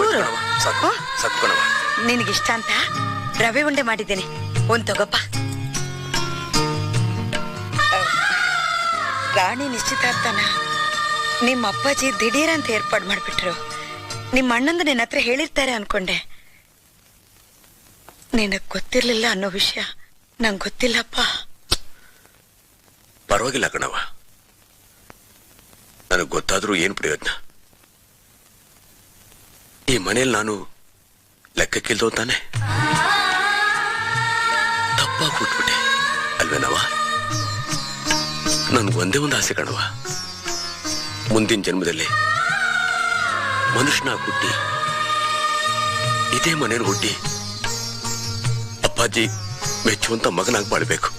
ಚೂರು ನಿನಗಿಷ್ಟ ಅಂತ ರವೆ ಉಂಡೆ ಮಾಡಿದ್ದೇನೆ, ಒಂದ್ ತಗೋಪ್ಪ. ರಾಣಿ ನಿಶ್ಚಿತಾರ್ಥನ ನಿಮ್ಮ ಅಪ್ಪಾಜಿ ದಿಢೀರ್ ಅಂತ ಏರ್ಪಾಡು ಮಾಡ್ಬಿಟ್ರು. ನಿಮ್ಮ ಅಣ್ಣಂದು ನಿನ್ನ ಹತ್ರ ಹೇಳಿರ್ತಾರೆ ಅನ್ಕೊಂಡೆ. ನಿನಗ್ ಗೊತ್ತಿರ್ಲಿಲ್ಲ ಅನ್ನೋ ವಿಷಯ ನಂಗೆ ಗೊತ್ತಿಲ್ಲಪ್ಪ. ಪರವಾಗಿಲ್ಲ ಕಣವ, ನನಗ್ ಗೊತ್ತಾದ್ರೂ ಏನ್ ಪ್ರಯೋಜನ? ಈ ಮನೇಲಿ ನಾನು ಲೆಕ್ಕಕ್ಕಿಲ್ದೋ ತಾನೆ, ತಪ್ಪಾಗಿ ಹುಟ್ಬಿಟ್ಟೆ ಅಲ್ವೇನವ? ನನ್ಗೊಂದೇ ಒಂದು ಆಸೆ ಕಣವ, ಮುಂದಿನ ಜನ್ಮದಲ್ಲಿ ಮನುಷ್ಯನಾಗಿ ಹುಟ್ಟಿ ಇದೇ ಮನೇಲಿ ಹುಟ್ಟಿ ಅಪ್ಪಾಜಿ ಮೆಚ್ಚುವಂತ ಮಗನಾಗಿ ಬಾಳ್ಬೇಕು.